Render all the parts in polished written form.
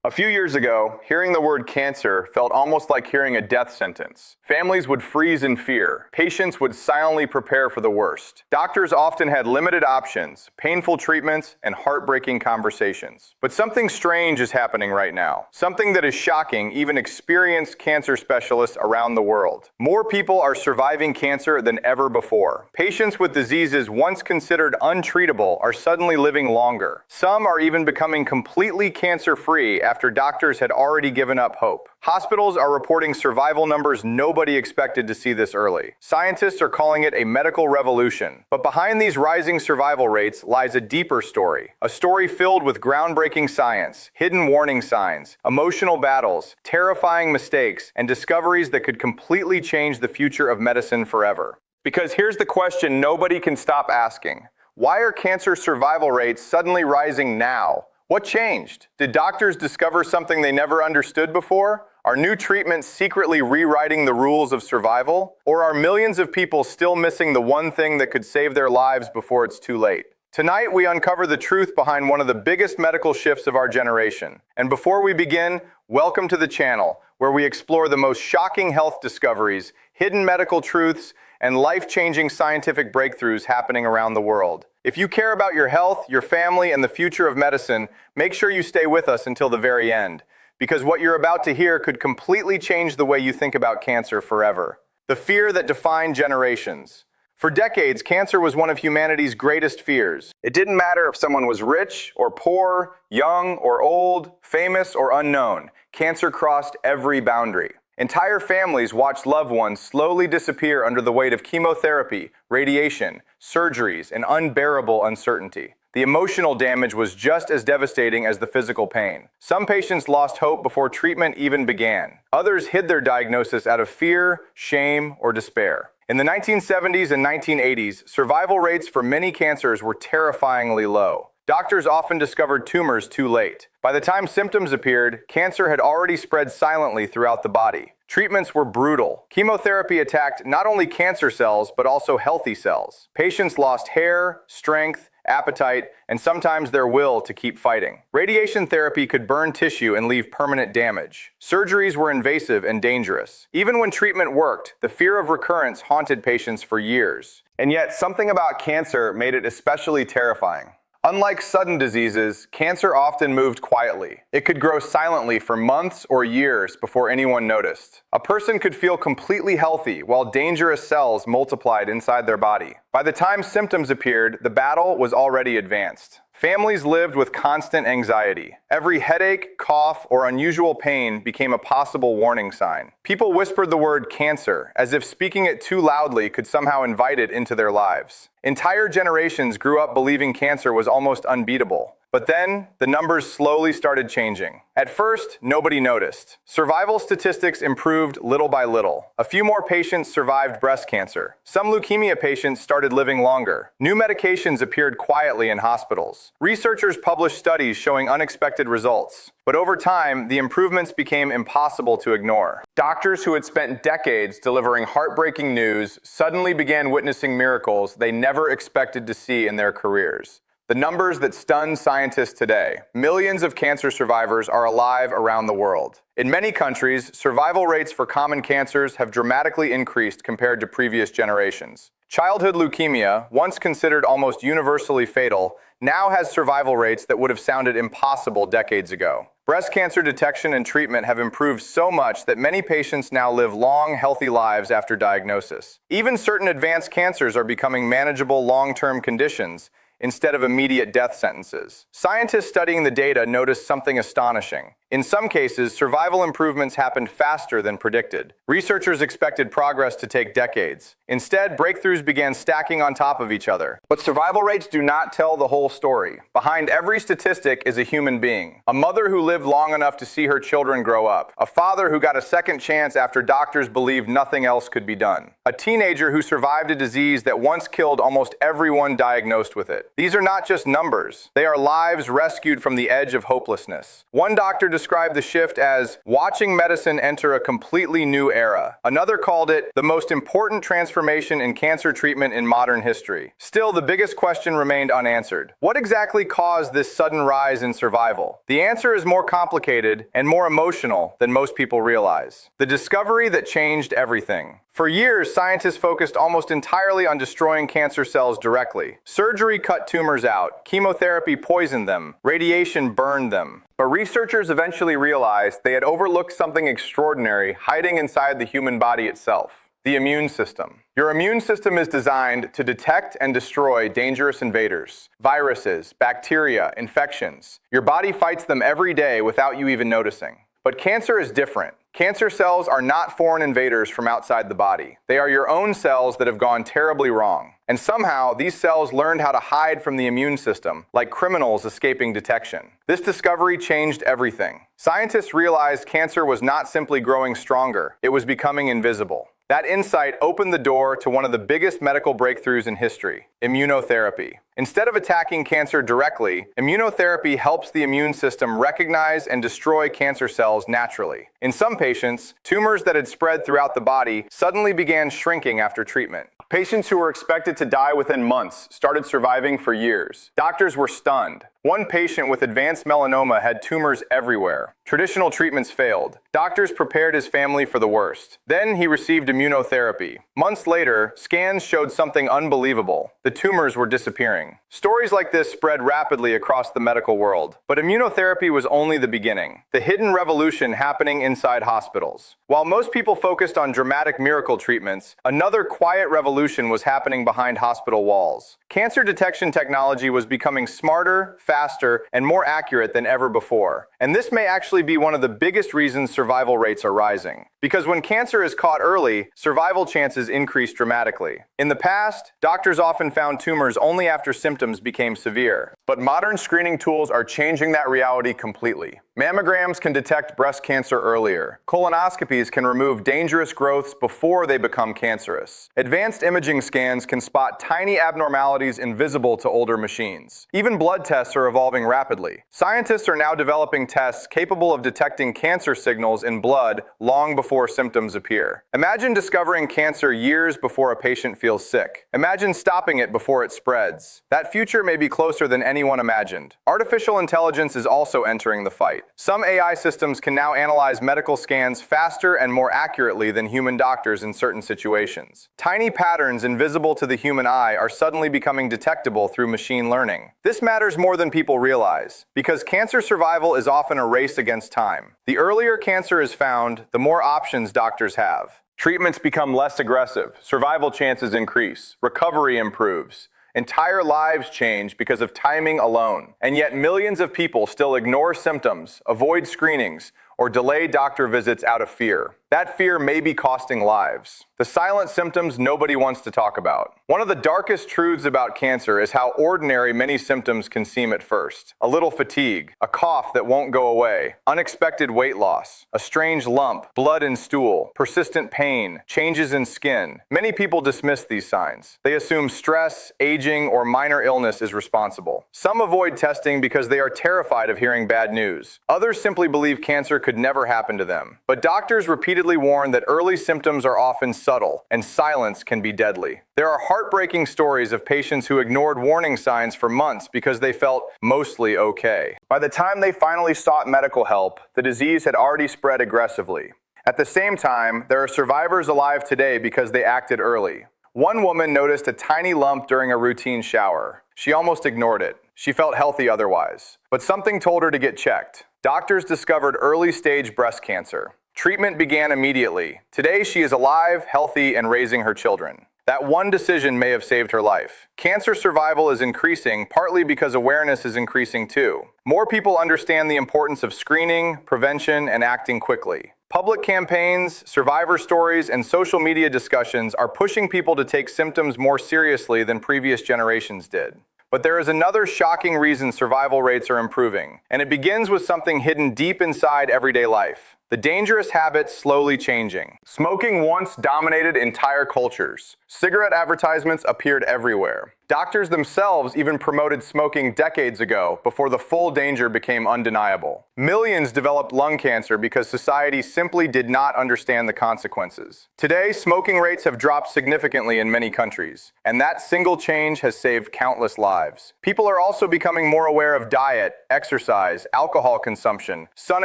A few years ago, hearing the word cancer felt almost like hearing a death sentence. Families would freeze in fear. Patients would silently prepare for the worst. Doctors often had limited options, painful treatments, and heartbreaking conversations. But something strange is happening right now. Something that is shocking even experienced cancer specialists around the world. More people are surviving cancer than ever before. Patients with diseases once considered untreatable are suddenly living longer. Some are even becoming completely cancer-free after doctors had already given up hope. Hospitals are reporting survival numbers nobody expected to see this early. Scientists are calling it a medical revolution. But behind these rising survival rates lies a deeper story. A story filled with groundbreaking science, hidden warning signs, emotional battles, terrifying mistakes, and discoveries that could completely change the future of medicine forever. Because here's the question nobody can stop asking. Why are cancer survival rates suddenly rising now? What changed? Did doctors discover something they never understood before? Are new treatments secretly rewriting the rules of survival? Or are millions of people still missing the one thing that could save their lives before it's too late? Tonight, we uncover the truth behind one of the biggest medical shifts of our generation. And before we begin, welcome to the channel, where we explore the most shocking health discoveries, hidden medical truths, and life-changing scientific breakthroughs happening around the world. If you care about your health, your family, and the future of medicine, make sure you stay with us until the very end, because what you're about to hear could completely change the way you think about cancer forever. The fear that defined generations. For decades, cancer was one of humanity's greatest fears. It didn't matter if someone was rich or poor, young or old, famous or unknown. Cancer crossed every boundary. Entire families watched loved ones slowly disappear under the weight of chemotherapy, radiation, surgeries, and unbearable uncertainty. The emotional damage was just as devastating as the physical pain. Some patients lost hope before treatment even began. Others hid their diagnosis out of fear, shame, or despair. In the 1970s and 1980s, survival rates for many cancers were terrifyingly low. Doctors often discovered tumors too late. By the time symptoms appeared, cancer had already spread silently throughout the body. Treatments were brutal. Chemotherapy attacked not only cancer cells, but also healthy cells. Patients lost hair, strength, appetite, and sometimes their will to keep fighting. Radiation therapy could burn tissue and leave permanent damage. Surgeries were invasive and dangerous. Even when treatment worked, the fear of recurrence haunted patients for years. And yet, something about cancer made it especially terrifying. Unlike sudden diseases, cancer often moved quietly. It could grow silently for months or years before anyone noticed. A person could feel completely healthy while dangerous cells multiplied inside their body. By the time symptoms appeared, the battle was already advanced. Families lived with constant anxiety. Every headache, cough, or unusual pain became a possible warning sign. People whispered the word cancer, as if speaking it too loudly could somehow invite it into their lives. Entire generations grew up believing cancer was almost unbeatable. But then, the numbers slowly started changing. At first, nobody noticed. Survival statistics improved little by little. A few more patients survived breast cancer. Some leukemia patients started living longer. New medications appeared quietly in hospitals. Researchers published studies showing unexpected results. But over time, the improvements became impossible to ignore. Doctors who had spent decades delivering heartbreaking news suddenly began witnessing miracles they never expected to see in their careers. The numbers that stun scientists today. Millions of cancer survivors are alive around the world. In many countries, survival rates for common cancers have dramatically increased compared to previous generations. Childhood leukemia, once considered almost universally fatal, now has survival rates that would have sounded impossible decades ago. Breast cancer detection and treatment have improved so much that many patients now live long, healthy lives after diagnosis. Even certain advanced cancers are becoming manageable long-term conditions instead of immediate death sentences. Scientists studying the data noticed something astonishing. In some cases, survival improvements happened faster than predicted. Researchers expected progress to take decades. Instead, breakthroughs began stacking on top of each other. But survival rates do not tell the whole story. Behind every statistic is a human being. A mother who lived long enough to see her children grow up. A father who got a second chance after doctors believed nothing else could be done. A teenager who survived a disease that once killed almost everyone diagnosed with it. These are not just numbers. They are lives rescued from the edge of hopelessness. One doctor described the shift as watching medicine enter a completely new era. Another called it the most important transformation in cancer treatment in modern history. Still, the biggest question remained unanswered. What exactly caused this sudden rise in survival? The answer is more complicated and more emotional than most people realize. The discovery that changed everything. For years, scientists focused almost entirely on destroying cancer cells directly. Surgery cut tumors out, chemotherapy poisoned them, radiation burned them. But researchers eventually realized they had overlooked something extraordinary hiding inside the human body itself: the immune system. Your immune system is designed to detect and destroy dangerous invaders, viruses, bacteria, infections. Your body fights them every day without you even noticing. But cancer is different. Cancer cells are not foreign invaders from outside the body. They are your own cells that have gone terribly wrong. And somehow, these cells learned how to hide from the immune system, like criminals escaping detection. This discovery changed everything. Scientists realized cancer was not simply growing stronger, it was becoming invisible. That insight opened the door to one of the biggest medical breakthroughs in history: immunotherapy. Instead of attacking cancer directly, immunotherapy helps the immune system recognize and destroy cancer cells naturally. In some patients, tumors that had spread throughout the body suddenly began shrinking after treatment. Patients who were expected to die within months started surviving for years. Doctors were stunned. One patient with advanced melanoma had tumors everywhere. Traditional treatments failed. Doctors prepared his family for the worst. Then he received immunotherapy. Months later, scans showed something unbelievable. The tumors were disappearing. Stories like this spread rapidly across the medical world. But immunotherapy was only the beginning, the hidden revolution happening inside hospitals. While most people focused on dramatic miracle treatments, another quiet revolution was happening behind hospital walls. Cancer detection technology was becoming smarter, faster, and more accurate than ever before. And this may actually be one of the biggest reasons survival rates are rising. Because when cancer is caught early, survival chances increase dramatically. In the past, doctors often found tumors only after symptoms became severe. But modern screening tools are changing that reality completely. Mammograms can detect breast cancer earlier. Colonoscopies can remove dangerous growths before they become cancerous. Advanced imaging scans can spot tiny abnormalities invisible to older machines. Even blood tests are evolving rapidly. Scientists are now developing tests capable of detecting cancer signals in blood long before symptoms appear. Imagine discovering cancer years before a patient feels sick. Imagine stopping it before it spreads. That future may be closer than anyone imagined. Artificial intelligence is also entering the fight. Some AI systems can now analyze medical scans faster and more accurately than human doctors in certain situations. Tiny patterns invisible to the human eye are suddenly becoming detectable through machine learning. This matters more than people realize, because cancer survival is often a race against time. The earlier cancer is found, the more options doctors have. Treatments become less aggressive, survival chances increase, recovery improves. Entire lives change because of timing alone. And yet millions of people still ignore symptoms, avoid screenings, or delay doctor visits out of fear. That fear may be costing lives. The silent symptoms nobody wants to talk about. One of the darkest truths about cancer is how ordinary many symptoms can seem at first. A little fatigue, a cough that won't go away, unexpected weight loss, a strange lump, blood in stool, persistent pain, changes in skin. Many people dismiss these signs. They assume stress, aging, or minor illness is responsible. Some avoid testing because they are terrified of hearing bad news. Others simply believe cancer could never happen to them. But doctors repeatedly warn that early symptoms are often subtle, and silence can be deadly. There are heartbreaking stories of patients who ignored warning signs for months because they felt mostly okay. By the time they finally sought medical help, the disease had already spread aggressively. At the same time, there are survivors alive today because they acted early. One woman noticed a tiny lump during a routine shower. She almost ignored it. She felt healthy otherwise. But something told her to get checked. Doctors discovered early-stage breast cancer. Treatment began immediately. Today, she is alive, healthy, and raising her children. That one decision may have saved her life. Cancer survival is increasing, partly because awareness is increasing too. More people understand the importance of screening, prevention, and acting quickly. Public campaigns, survivor stories, and social media discussions are pushing people to take symptoms more seriously than previous generations did. But there is another shocking reason survival rates are improving, and it begins with something hidden deep inside everyday life: The dangerous habits slowly changing. Smoking once dominated entire cultures. Cigarette advertisements appeared everywhere. Doctors themselves even promoted smoking decades ago, before the full danger became undeniable. Millions developed lung cancer because society simply did not understand the consequences. Today, smoking rates have dropped significantly in many countries, and that single change has saved countless lives. People are also becoming more aware of diet, exercise, alcohol consumption, sun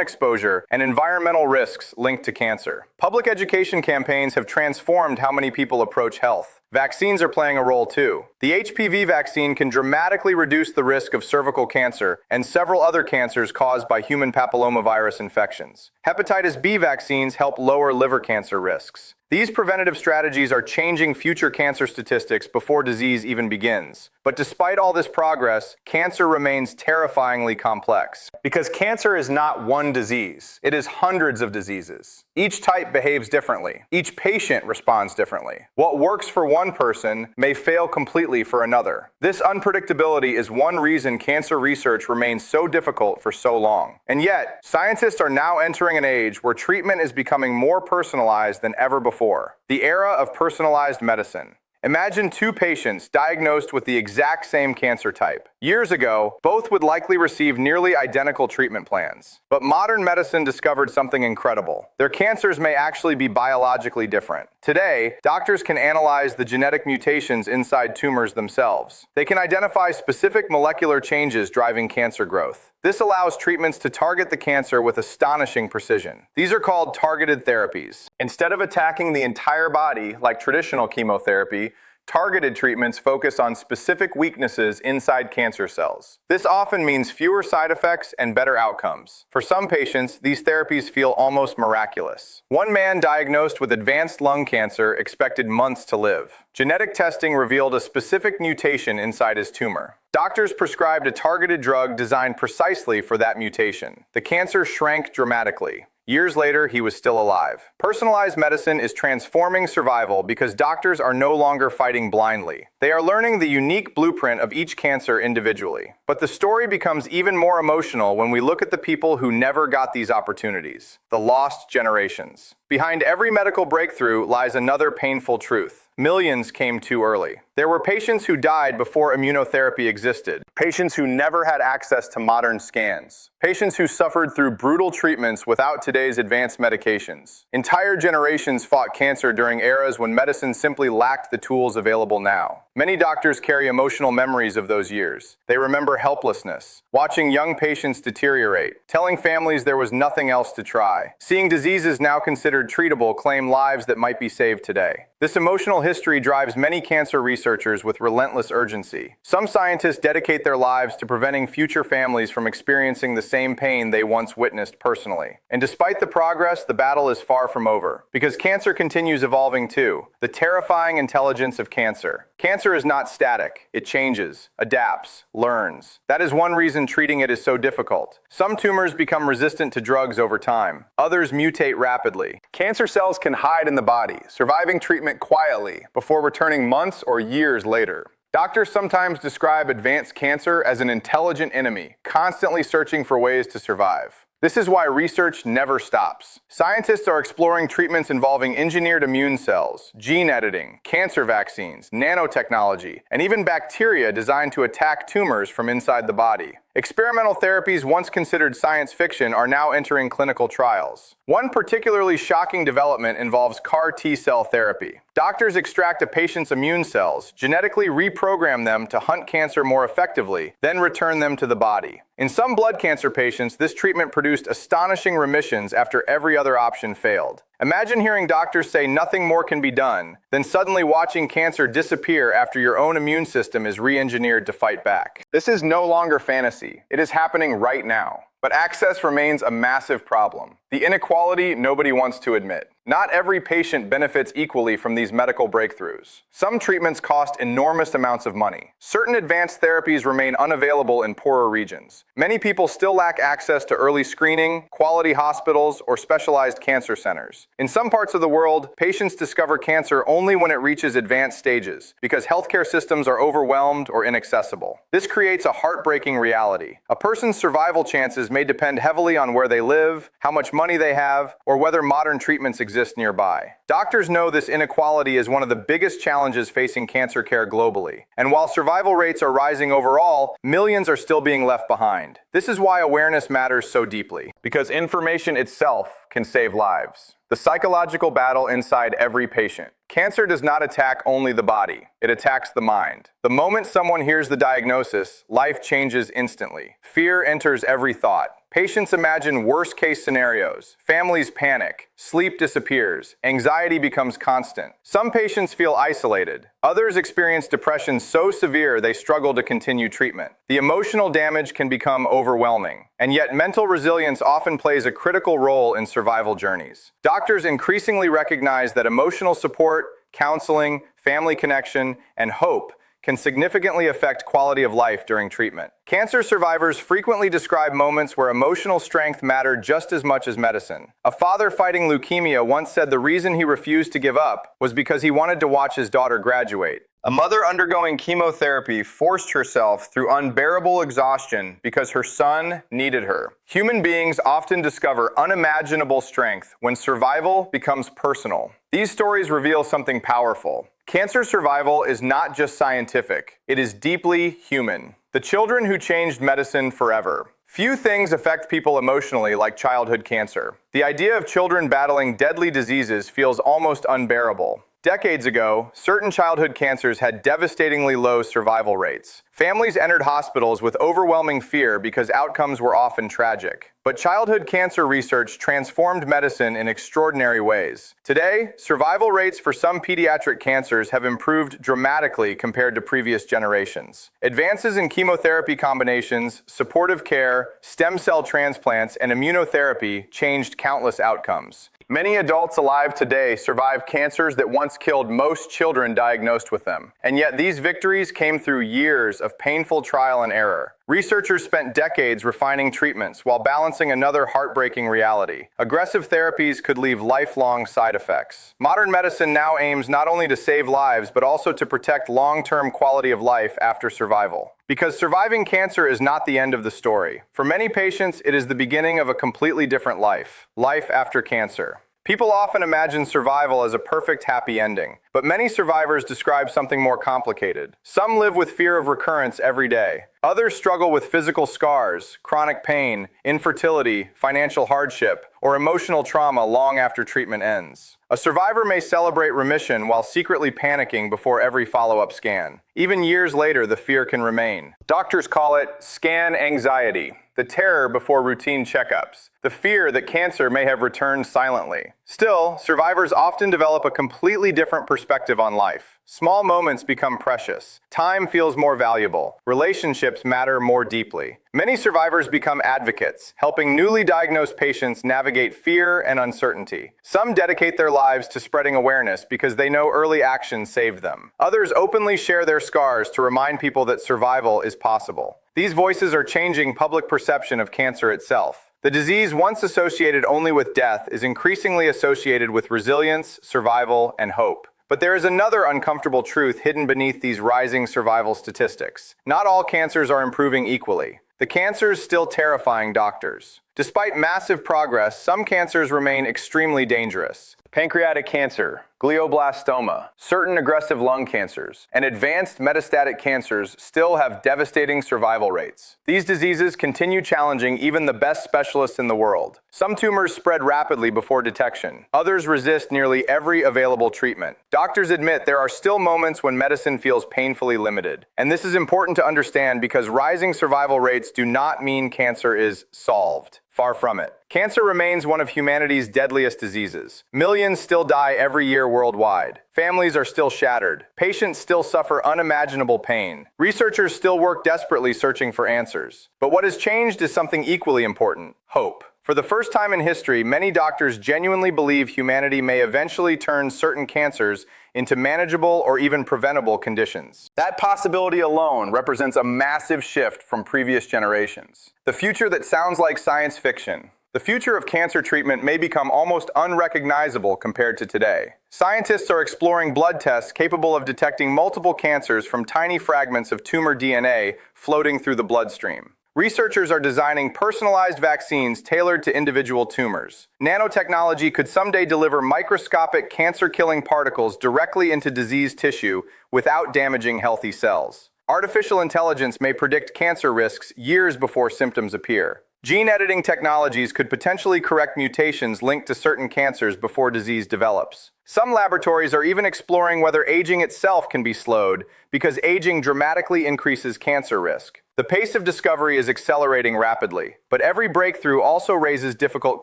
exposure, and environmental risks linked to cancer. Public education campaigns have transformed how many people approach health. Vaccines are playing a role too. The HPV vaccine can dramatically reduce the risk of cervical cancer and several other cancers caused by human papillomavirus infections. Hepatitis B vaccines help lower liver cancer risks. These preventative strategies are changing future cancer statistics before disease even begins. But despite all this progress, cancer remains terrifyingly complex. Because cancer is not one disease, it is hundreds of diseases. Each type behaves differently. Each patient responds differently. What works for one person may fail completely for another. This unpredictability is one reason cancer research remains so difficult for so long. And yet, scientists are now entering an age where treatment is becoming more personalized than ever before. The era of personalized medicine. Imagine two patients diagnosed with the exact same cancer type. Years ago, both would likely receive nearly identical treatment plans. But modern medicine discovered something incredible. Their cancers may actually be biologically different. Today, doctors can analyze the genetic mutations inside tumors themselves. They can identify specific molecular changes driving cancer growth. This allows treatments to target the cancer with astonishing precision. These are called targeted therapies. Instead of attacking the entire body like traditional chemotherapy, targeted treatments focus on specific weaknesses inside cancer cells. This often means fewer side effects and better outcomes. For some patients, these therapies feel almost miraculous. One man diagnosed with advanced lung cancer expected months to live. Genetic testing revealed a specific mutation inside his tumor. Doctors prescribed a targeted drug designed precisely for that mutation. The cancer shrank dramatically. Years later, he was still alive. Personalized medicine is transforming survival because doctors are no longer fighting blindly. They are learning the unique blueprint of each cancer individually. But the story becomes even more emotional when we look at the people who never got these opportunities, the lost generations. Behind every medical breakthrough lies another painful truth. Millions came too early. There were patients who died before immunotherapy existed, patients who never had access to modern scans, patients who suffered through brutal treatments without today's advanced medications. Entire generations fought cancer during eras when medicine simply lacked the tools available now. Many doctors carry emotional memories of those years. They remember helplessness, watching young patients deteriorate, telling families there was nothing else to try, seeing diseases now considered treatable claim lives that might be saved today. This emotional history drives many cancer researchers with relentless urgency. Some scientists dedicate their lives to preventing future families from experiencing the same pain they once witnessed personally. And despite the progress, the battle is far from over. Because cancer continues evolving too. The terrifying intelligence of cancer. Cancer is not static. It changes, adapts, learns. That is one reason treating it is so difficult. Some tumors become resistant to drugs over time. Others mutate rapidly. Cancer cells can hide in the body, surviving treatment quietly before returning months or years later. Doctors sometimes describe advanced cancer as an intelligent enemy, constantly searching for ways to survive. This is why research never stops. Scientists are exploring treatments involving engineered immune cells, gene editing, cancer vaccines, nanotechnology, and even bacteria designed to attack tumors from inside the body. Experimental therapies once considered science fiction are now entering clinical trials. One particularly shocking development involves CAR T-cell therapy. Doctors extract a patient's immune cells, genetically reprogram them to hunt cancer more effectively, then return them to the body. In some blood cancer patients, this treatment produced astonishing remissions after every other option failed. Imagine hearing doctors say nothing more can be done, then suddenly watching cancer disappear after your own immune system is re-engineered to fight back. This is no longer fantasy. It is happening right now. But access remains a massive problem. The inequality nobody wants to admit. Not every patient benefits equally from these medical breakthroughs. Some treatments cost enormous amounts of money. Certain advanced therapies remain unavailable in poorer regions. Many people still lack access to early screening, quality hospitals, or specialized cancer centers. In some parts of the world, patients discover cancer only when it reaches advanced stages because healthcare systems are overwhelmed or inaccessible. This creates a heartbreaking reality. A person's survival chances may depend heavily on where they live, how much money they have, or whether modern treatments exist nearby. Doctors know this inequality is one of the biggest challenges facing cancer care globally. And while survival rates are rising overall, millions are still being left behind. This is why awareness matters so deeply, because information itself can save lives. The psychological battle inside every patient. Cancer does not attack only the body, it attacks the mind. The moment someone hears the diagnosis, life changes instantly. Fear enters every thought. Patients imagine worst-case scenarios. Families panic. Sleep disappears. Anxiety becomes constant. Some patients feel isolated. Others experience depression so severe they struggle to continue treatment. The emotional damage can become overwhelming. And yet mental resilience often plays a critical role in survival journeys. Doctors increasingly recognize that emotional support, counseling, family connection, and hope can significantly affect quality of life during treatment. Cancer survivors frequently describe moments where emotional strength mattered just as much as medicine. A father fighting leukemia once said the reason he refused to give up was because he wanted to watch his daughter graduate. A mother undergoing chemotherapy forced herself through unbearable exhaustion because her son needed her. Human beings often discover unimaginable strength when survival becomes personal. These stories reveal something powerful. Cancer survival is not just scientific, it is deeply human. The children who changed medicine forever. Few things affect people emotionally like childhood cancer. The idea of children battling deadly diseases feels almost unbearable. Decades ago, certain childhood cancers had devastatingly low survival rates. Families entered hospitals with overwhelming fear because outcomes were often tragic. But childhood cancer research transformed medicine in extraordinary ways. Today, survival rates for some pediatric cancers have improved dramatically compared to previous generations. Advances in chemotherapy combinations, supportive care, stem cell transplants, and immunotherapy changed countless outcomes. Many adults alive today survive cancers that once killed most children diagnosed with them. And yet these victories came through years of painful trial and error. Researchers spent decades refining treatments while balancing another heartbreaking reality. Aggressive therapies could leave lifelong side effects. Modern medicine now aims not only to save lives, but also to protect long-term quality of life after survival. Because surviving cancer is not the end of the story. For many patients, it is the beginning of a completely different life. Life after cancer. People often imagine survival as a perfect happy ending, but many survivors describe something more complicated. Some live with fear of recurrence every day. Others struggle with physical scars, chronic pain, infertility, financial hardship, or emotional trauma long after treatment ends. A survivor may celebrate remission while secretly panicking before every follow-up scan. Even years later, the fear can remain. Doctors call it scan anxiety, the terror before routine checkups, the fear that cancer may have returned silently. Still, survivors often develop a completely different perspective on life. Small moments become precious. Time feels more valuable. Relationships matter more deeply. Many survivors become advocates, helping newly diagnosed patients navigate fear and uncertainty. Some dedicate their lives to spreading awareness because they know early action saved them. Others openly share their scars to remind people that survival is possible. These voices are changing public perception of cancer itself. The disease once associated only with death is increasingly associated with resilience, survival, and hope. But there is another uncomfortable truth hidden beneath these rising survival statistics. Not all cancers are improving equally. The cancers still terrifying doctors. Despite massive progress, some cancers remain extremely dangerous. Pancreatic cancer, glioblastoma, certain aggressive lung cancers, and advanced metastatic cancers still have devastating survival rates. These diseases continue challenging even the best specialists in the world. Some tumors spread rapidly before detection. Others resist nearly every available treatment. Doctors admit there are still moments when medicine feels painfully limited. And this is important to understand because rising survival rates do not mean cancer is solved. Far from it. Cancer remains one of humanity's deadliest diseases. Millions still die every year worldwide. Families are still shattered. Patients still suffer unimaginable pain. Researchers still work desperately searching for answers. But what has changed is something equally important: hope. For For the first time in history, many doctors genuinely believe humanity may eventually turn certain cancers into manageable or even preventable conditions. That possibility alone represents a massive shift from previous generations. The future that sounds like science fiction. The future of cancer treatment may become almost unrecognizable compared to today. Scientists are exploring blood tests capable of detecting multiple cancers from tiny fragments of tumor DNA floating through the bloodstream. Researchers are designing personalized vaccines tailored to individual tumors. Nanotechnology could someday deliver microscopic cancer-killing particles directly into diseased tissue without damaging healthy cells. Artificial intelligence may predict cancer risks years before symptoms appear. Gene editing technologies could potentially correct mutations linked to certain cancers before disease develops. Some laboratories are even exploring whether aging itself can be slowed, because aging dramatically increases cancer risk. The pace of discovery is accelerating rapidly, but every breakthrough also raises difficult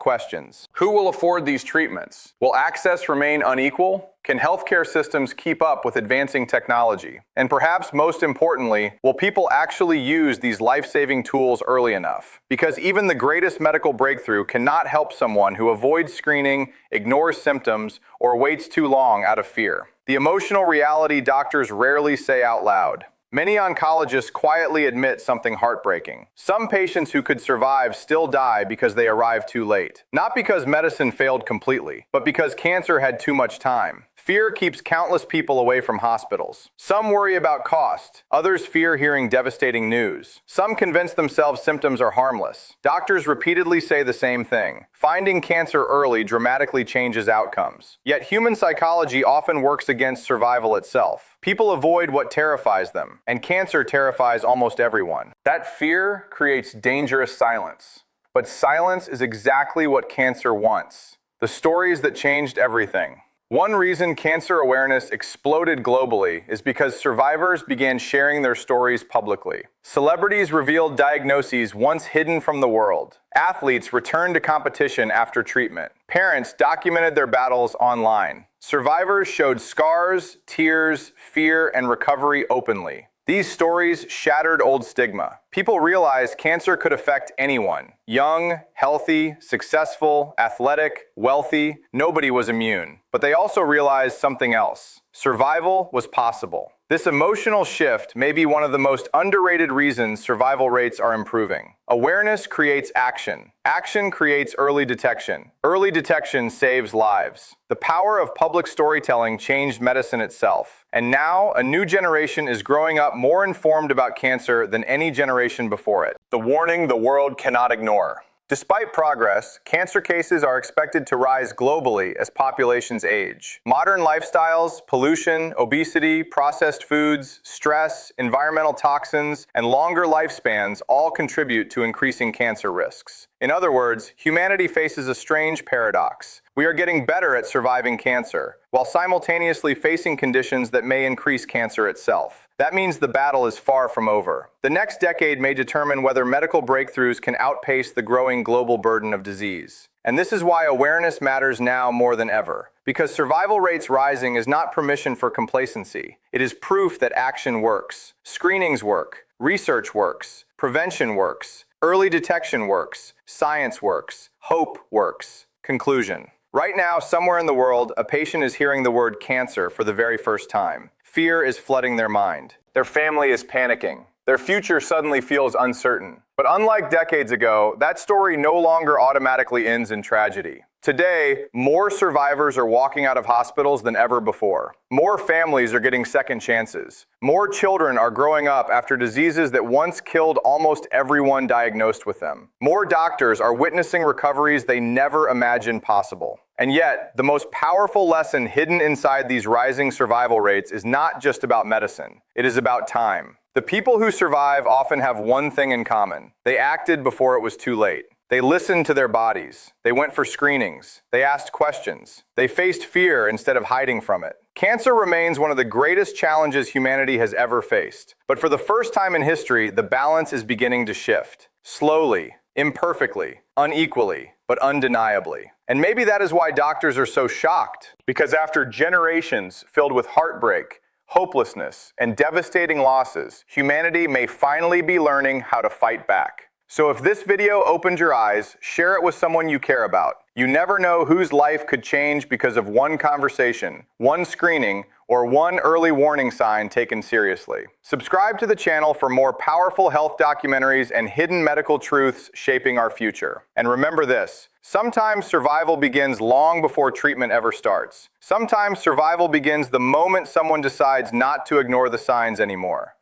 questions. Who will afford these treatments? Will access remain unequal? Can healthcare systems keep up with advancing technology? And perhaps most importantly, will people actually use these life-saving tools early enough? Because even the greatest medical breakthrough cannot help someone who avoids screening, ignores symptoms, or waits too long out of fear. The emotional reality doctors rarely say out loud. Many oncologists quietly admit something heartbreaking. Some patients who could survive still die because they arrive too late. Not because medicine failed completely, but because cancer had too much time. Fear keeps countless people away from hospitals. Some worry about cost. Others fear hearing devastating news. Some convince themselves symptoms are harmless. Doctors repeatedly say the same thing. Finding cancer early dramatically changes outcomes. Yet human psychology often works against survival itself. People avoid what terrifies them, and cancer terrifies almost everyone. That fear creates dangerous silence. But silence is exactly what cancer wants. The stories that changed everything. One reason cancer awareness exploded globally is because survivors began sharing their stories publicly. Celebrities revealed diagnoses once hidden from the world. Athletes returned to competition after treatment. Parents documented their battles online. Survivors showed scars, tears, fear, and recovery openly. These stories shattered old stigma. People realized cancer could affect anyone. Young, healthy, successful, athletic, wealthy, nobody was immune. But they also realized something else. Survival was possible. This emotional shift may be one of the most underrated reasons survival rates are improving. Awareness creates action. Action creates early detection. Early detection saves lives. The power of public storytelling changed medicine itself. And now, a new generation is growing up more informed about cancer than any generation before it. The warning the world cannot ignore. Despite progress, cancer cases are expected to rise globally as populations age. Modern lifestyles, pollution, obesity, processed foods, stress, environmental toxins, and longer lifespans all contribute to increasing cancer risks. In other words, humanity faces a strange paradox. We are getting better at surviving cancer, while simultaneously facing conditions that may increase cancer itself. That means the battle is far from over. The next decade may determine whether medical breakthroughs can outpace the growing global burden of disease. And this is why awareness matters now more than ever. Because survival rates rising is not permission for complacency. It is proof that action works. Screenings work. Research works. Prevention works. Early detection works. Science works. Hope works. Conclusion. Right now, somewhere in the world, a patient is hearing the word cancer for the very first time. Fear is flooding their mind. Their family is panicking. Their future suddenly feels uncertain. But unlike decades ago, that story no longer automatically ends in tragedy. Today, more survivors are walking out of hospitals than ever before. More families are getting second chances. More children are growing up after diseases that once killed almost everyone diagnosed with them. More doctors are witnessing recoveries they never imagined possible. And yet, the most powerful lesson hidden inside these rising survival rates is not just about medicine. It is about time. The people who survive often have one thing in common. They acted before it was too late. They listened to their bodies. They went for screenings. They asked questions. They faced fear instead of hiding from it. Cancer remains one of the greatest challenges humanity has ever faced. But for the first time in history, the balance is beginning to shift. Slowly, imperfectly, unequally, but undeniably. And maybe that is why doctors are so shocked. Because after generations filled with heartbreak, hopelessness, and devastating losses, humanity may finally be learning how to fight back. So if this video opened your eyes, share it with someone you care about. You never know whose life could change because of one conversation, one screening, or one early warning sign taken seriously. Subscribe to the channel for more powerful health documentaries and hidden medical truths shaping our future. And remember this, sometimes survival begins long before treatment ever starts. Sometimes survival begins the moment someone decides not to ignore the signs anymore.